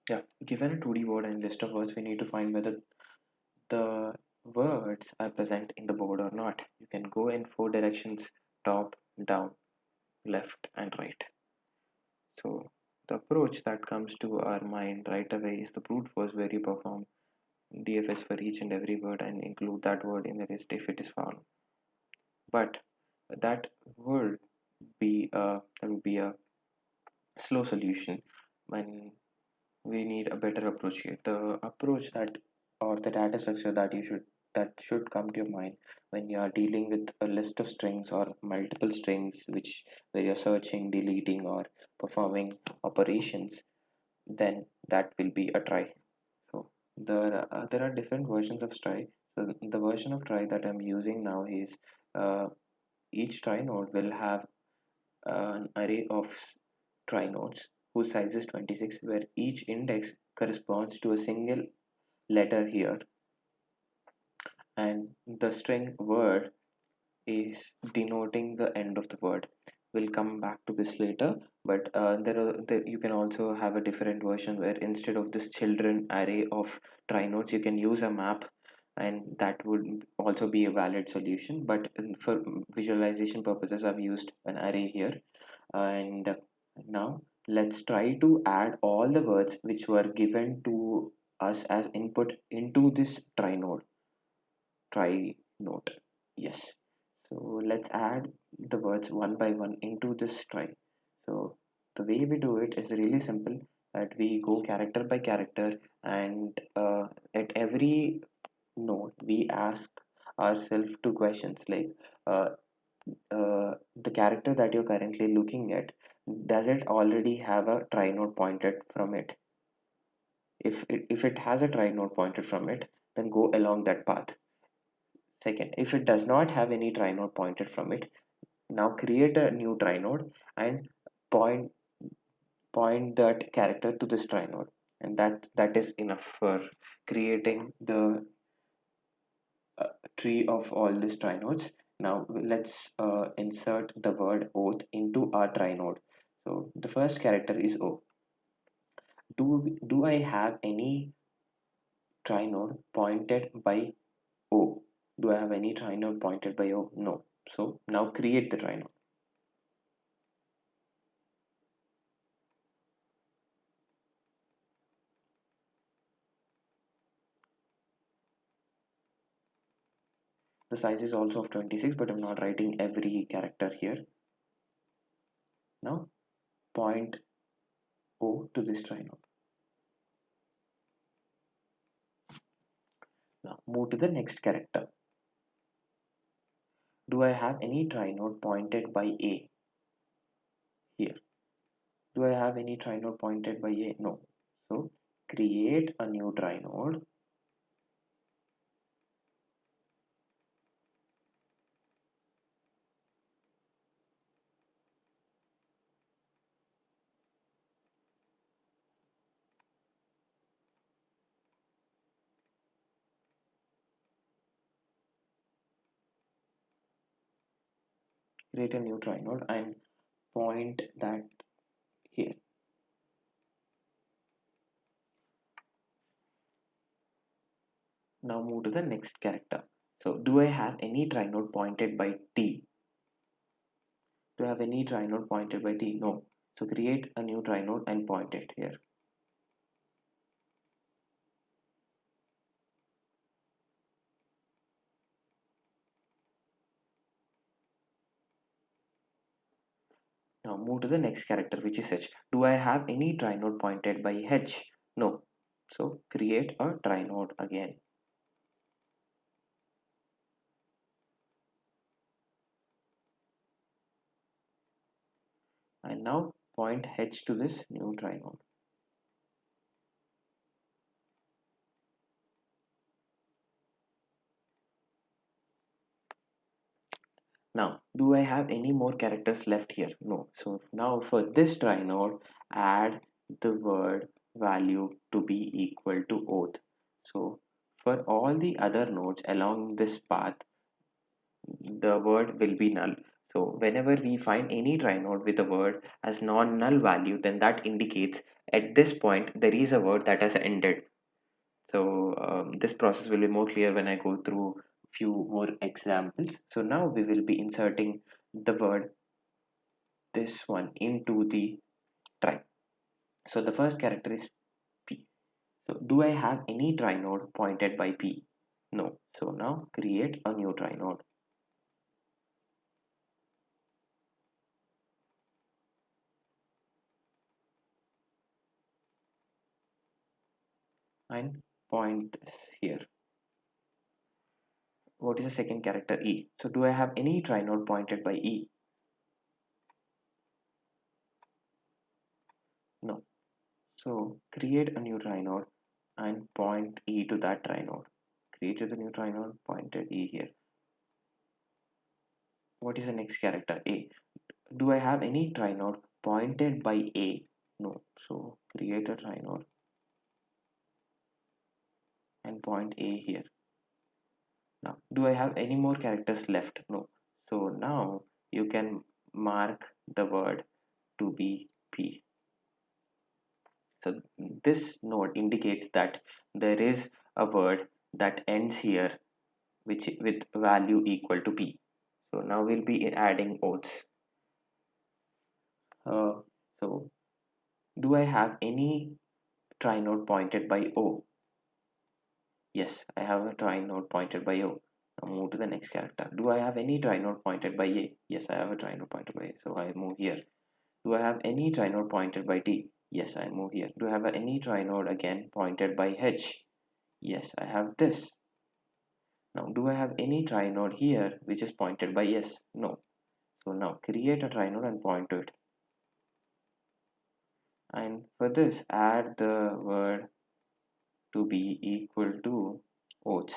Yeah, given a 2D word and list of words, we need to find whether the words are present in the board or not. You can go in four directions: top, down, left, and right. So the approach that comes to our mind right away is the brute force, where you perform DFS for each and every word and include that word in the list if it is found. But that would be a slow solution when we need a better approach here. The approach that, or the data structure that should come to your mind when you are dealing with a list of strings or multiple strings, which where you're searching, deleting, or performing operations, then that will be a trie. So there are different versions of trie. So the version of trie that I'm using now is, uh, each trie node will have an array of trie nodes whose size is 26, where each index corresponds to a single letter here, and the string word is denoting the end of the word. We'll come back to this later, but you can also have a different version where instead of this children array of trie nodes, you can use a map, and that would also be a valid solution. But for visualization purposes, I've used an array here. And now let's try to add all the words which were given to us as input into this trie node. Yes. So let's add the words one by one into this trie. So the way we do it is really simple, that we go character by character, and at every node we ask ourselves two questions like, uh, the character that you're currently looking at, does it already have a trie node pointed from it? If it has a trie node pointed from it, then go along that path. Second, if it does not have any trie node pointed from it, now create a new trie node and point point that character to this trie node, and that is enough for creating the tree of all these trie nodes. Now let's insert the word oath into our trie node. So the first character is O. Do I have any trie node pointed by O? Do I have any trie node pointed by O? No. So now create the trie node. The size is also of 26, but I'm not writing every character here. Now point O to this trie node. Now move to the next character. Do I have any trie node pointed by A here? Do I have any trie node pointed by A? No. So create a new trie node create a new trie node and point that here. Now move to the next character. So do I have any trie node pointed by T? Do I have any trie node pointed by T? No. So create a new trie node and point it here. Now move to the next character, which is H. Do I have any trie node pointed by H? No. So create a trie node again. And now point H to this new trie node. Now, do I have any more characters left here? No. So now for this trie node, add the word value to be equal to oath. So for all the other nodes along this path, the word will be null. So whenever we find any trie node with a word as non-null value, then that indicates at this point there is a word that has ended. So this process will be more clear when I go through few more examples. So now we will be inserting the word, this one, into the trie. So the first character is P. So do I have any trie node pointed by P? No. So now create a new trie node and point this here. What is the second character? E. So do I have any trie node pointed by E? No. So create a new trie node and point E to that trie node. Created the new trie node, pointed E here. What is the next character? A. Do I have any trie node pointed by A? No. So create a trie node and point A here. Now, do I have any more characters left? No. So now you can mark the word to be P. So this node indicates that there is a word that ends here which with value equal to P. So now we'll be adding oaths. So do I have any trie node pointed by O? Yes, I have a trie node pointed by O. Now move to the next character. Do I have any trie node pointed by A? Yes, I have a trie node pointed by A. So I move here. Do I have any trie node pointed by T? Yes, I move here. Do I have any trie node again pointed by H? Yes, I have this. Now, do I have any trie node here which is pointed by S? No. So now create a trie node and point to it. And for this, add the word to be equal to oaths.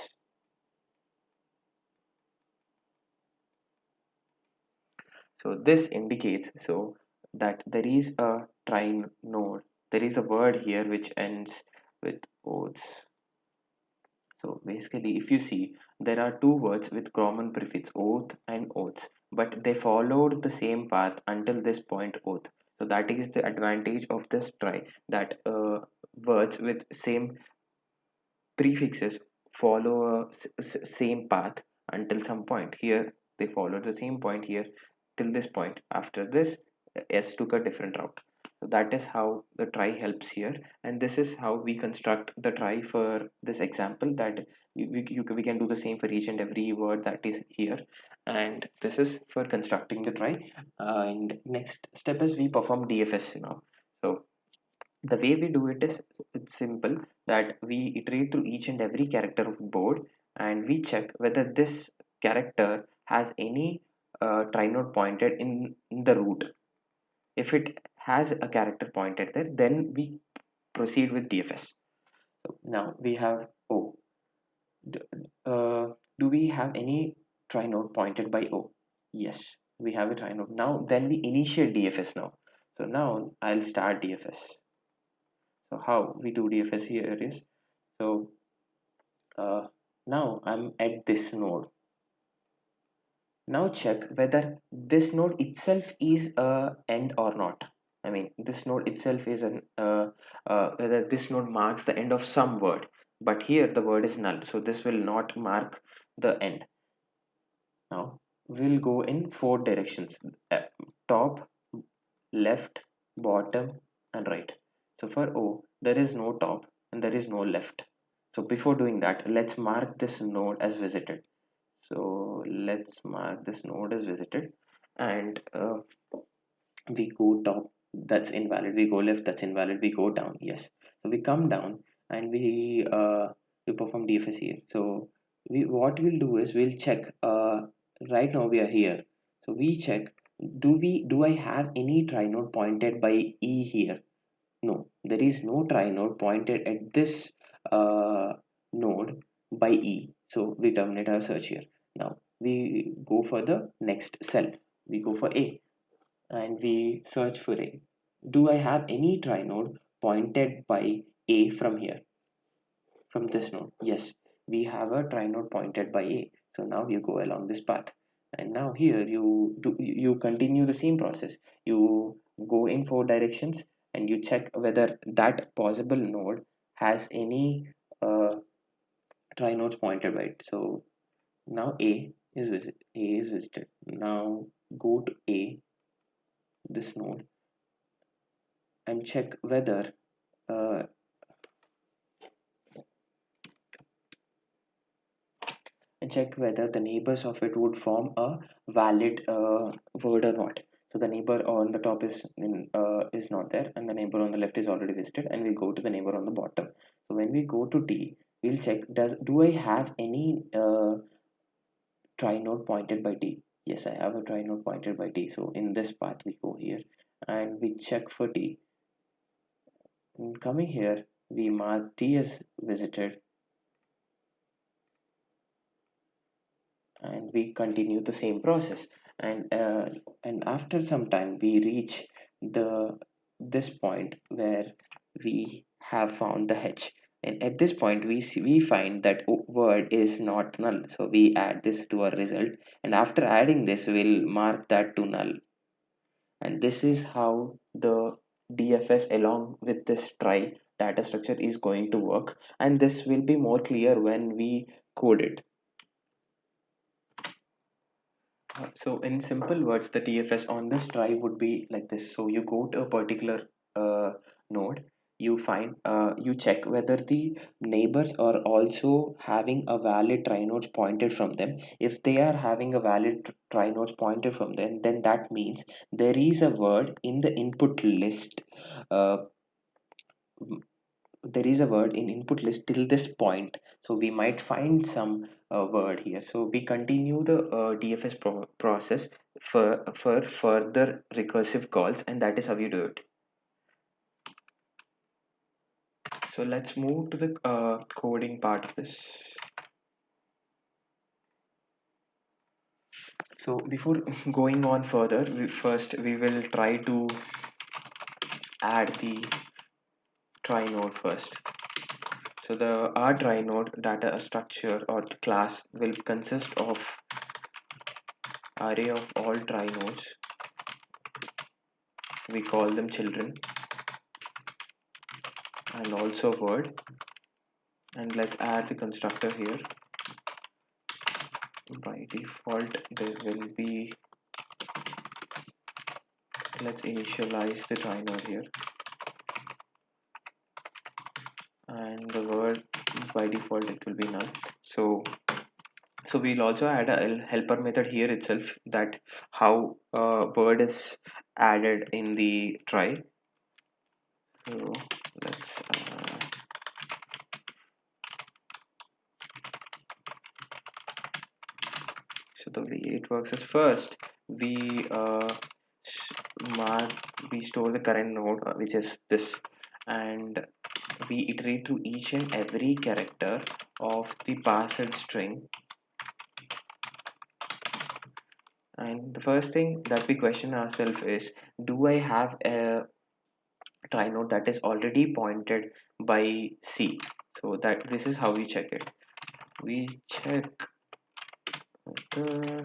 So this indicates that there is a trie node. There is a word here which ends with oaths. So basically, if you see, there are two words with common prefix oath and oaths, but they followed the same path until this point oath. So that is the advantage of this trie, that words with same prefixes follow a same path until some point. Here they follow the same point here till this point. After this, S took a different route. So that is how the trie helps here, and this is how we construct the trie for this example. That we can do the same for each and every word that is here, and this is for constructing the trie. And next step is we perform DFS now. So the way we do it is it's simple, that we iterate through each and every character of board and we check whether this character has any trie node pointed in the root. If it has a character pointed there, then we proceed with DFS. So now we have O. D- do we have any trie node pointed by O? Yes, we have a trie node. Now then we initiate DFS now. So now I'll start DFS. So how we do DFS here is, so now I'm at this node. Now check whether this node itself is a end or not. I mean, this node itself is an whether this node marks the end of some word. But here the word is null, so this will not mark the end. Now we'll go in four directions: top, left, bottom, and right. So for O, there is no top and there is no left. So before doing that, let's mark this node as visited. So let's mark this node as visited, and we go top, that's invalid. We go left, that's invalid. We go down, yes. So we come down and we perform DFS here. So we what we'll do is we'll check. Right now we are here, so we check, do I have any trie node pointed by E here? No, there is no trie node pointed at this node by E. So we terminate our search here. Now we go for the next cell. We go for A and we search for A. Do I have any trie node pointed by A from here? From this node? Yes, we have a trie node pointed by A. So now you go along this path. And now here you continue the same process. You go in four directions and you check whether that possible node has any try nodes pointed by it. So now A is visited. Now go to this node, and check whether uh, the neighbors of it would form a valid word or not. So the neighbor on the top is not there, and the neighbor on the left is already visited, and we go to the neighbor on the bottom. So when we go to T, we'll check, do I have any try node pointed by T? Yes, I have a try node pointed by T. So in this path we go here and we check for T. And coming here, we mark T as visited, and we continue the same process. And after some time we reach the this point where we have found the H, and at this point we find that word is not null, so we add this to our result, and after adding this we'll mark that to null. And this is how the DFS along with this trie data structure is going to work, and this will be more clear when we code it. So in simple words, the TFS on this trie would be like this. So you go to a particular node, you check whether the neighbors are also having a valid trie nodes pointed from them. If they are having a valid trie nodes pointed from them, then that means there is a word in the input list. Uh, there is a word in input list till this point, so we might find some word here. So we continue the DFS process for further recursive calls, and that is how you do it. So let's move to the coding part of this. So before going on further, we will try to add the trie node first. So the our trie node data structure or class will consist of array of all trie nodes. We call them children, and also word. And let's add the constructor here. By default there will be, let's initialize the trie node here, and the word by default it will be null. So we'll also add a helper method here itself, that how word is added in the trie. So let's so the way it works is, first we mark we store the current node, which is this, and we iterate through each and every character of the passed string. And the first thing that we question ourselves is, do I have a trie node that is already pointed by C? So that this is how we check it. We check whether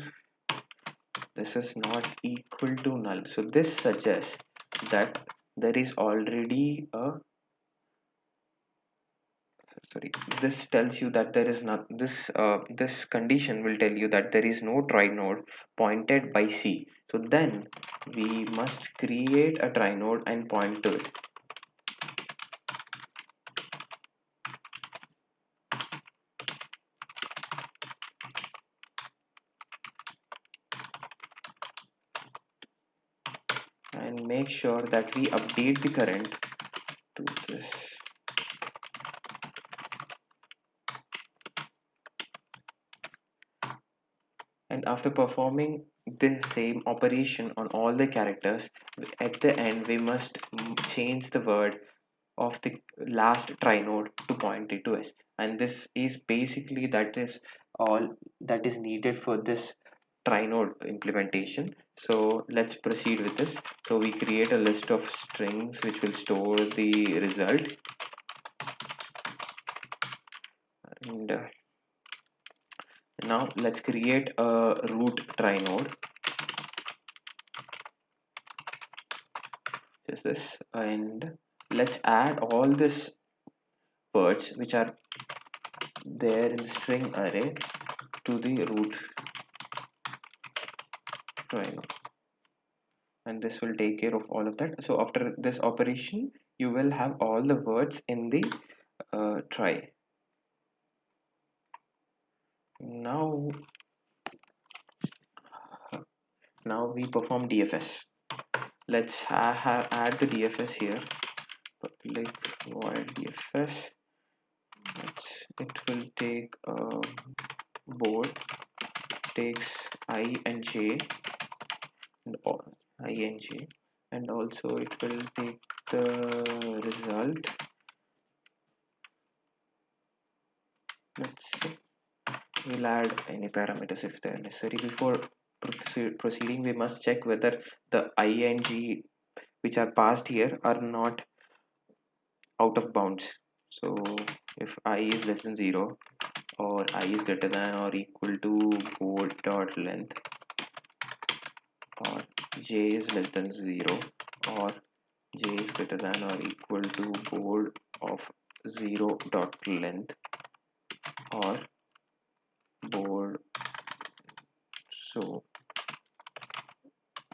this is not equal to null. So this suggests that there is already a, sorry, this tells you that there is not this condition will tell you that there is no trie node pointed by C. So then we must create a trie node and point to it. And make sure that we update the current to this. And after performing the same operation on all the characters, at the end we must change the word of the last trie node to point it to S. And this is basically, that is all that is needed for this trie node implementation. So let's proceed with this. So we create a list of strings which will store the result, and now let's create a root trie node. this, and let's add all these words which are there in the string array to the root triangle, and this will take care of all of that. So after this operation you will have all the words in the trie. Now we perform DFS. Let's add the DFS here. Public void DFS. It will take board, takes I and j, and I and j, and also it will take the result. Let's see. We'll add any parameters if they're necessary. Before proceeding, we must check whether the I and j which are passed here are not out of bounds. So if I is less than 0, or I is greater than or equal to board dot length, or j is less than 0, or j is greater than or equal to board of 0 dot length, or board, so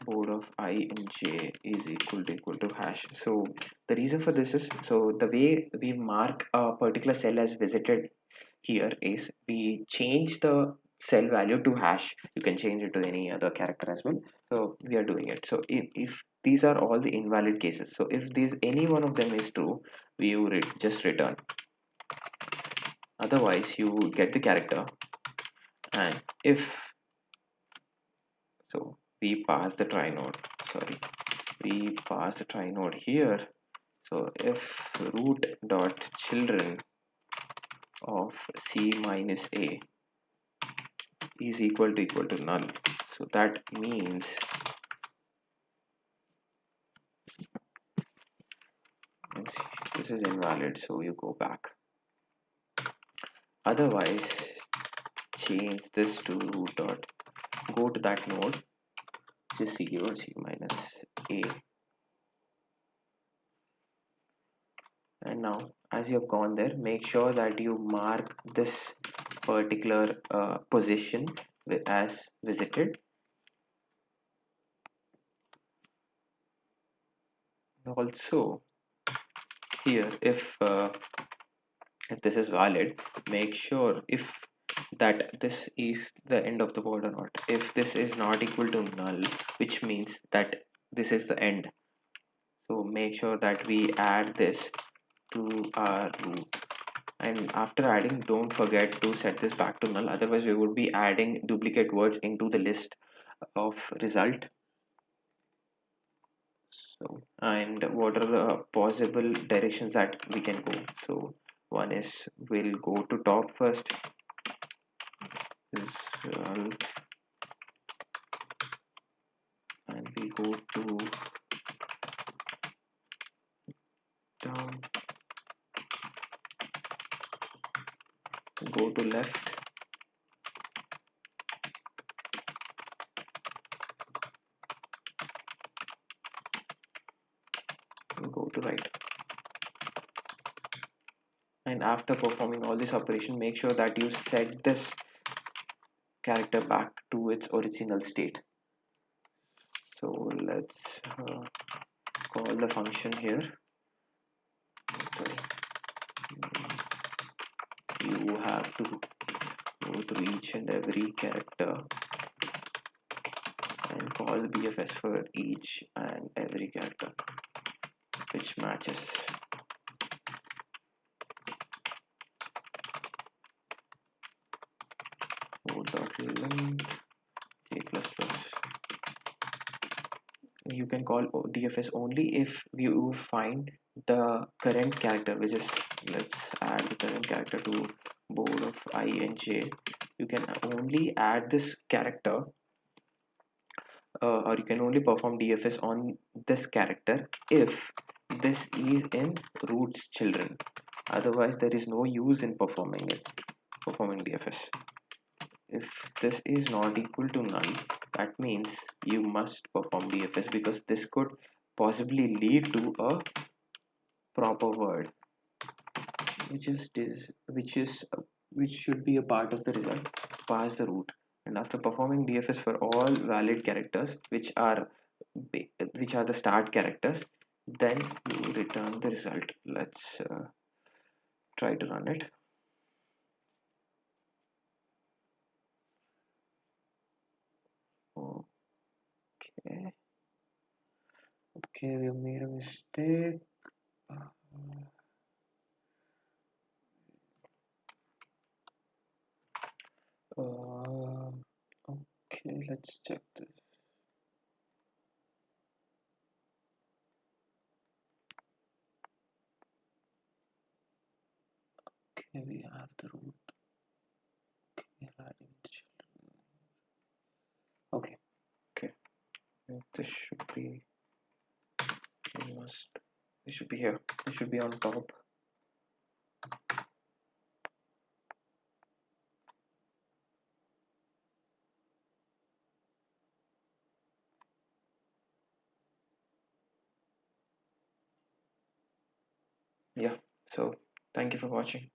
board of I and j is equal to hash. So the reason for this is, so the way we mark a particular cell as visited here is we change the cell value to hash. You can change it to any other character as well, so we are doing it. So if these are all the invalid cases, so if these any one of them is true, we just return. Otherwise you get the character, and if so we pass the trie node, we pass the trie node here. So if root dot children of c minus a is equal to null, so that means this is invalid, so you go back. Otherwise change this to root dot, go to that node, just c minus a, and now as you have gone there, make sure that you mark this particular position as visited. Also here, if this is valid, make sure if that this is the end of the word or not. If this is not equal to null, which means that this is the end, so make sure that we add this to our root. And after adding, don't forget to set this back to null, otherwise we would be adding duplicate words into the list of result. So, and what are the possible directions that we can go? So one is, we'll go to top first, result, and we go to down, go to left, go to right. And after performing all this operation, make sure that you set this character back to its original state. So let's call the function here. Sorry. You have to go through each and every character and call BFS for each and every character which matches. Length J++. You can call DFS only if you find the current character, which is, let's add the current character to board of I and j. You can only add this character, or you can only perform DFS on this character if this is in root's children. Otherwise there is no use in performing DFS. If this is not equal to null, that means you must perform DFS, because this could possibly lead to a proper word, which is this, which should be a part of the result. Pass the root, and after performing DFS for all valid characters, which are the start characters, then you return the result. Let's try to run it. Okay, okay, we have made a mistake. Uh, okay, let's check this. Okay, we have the root. Okay, adding children. Okay, okay. This should be. We must. This should be here. This should be on top. Yeah. So thank you for watching.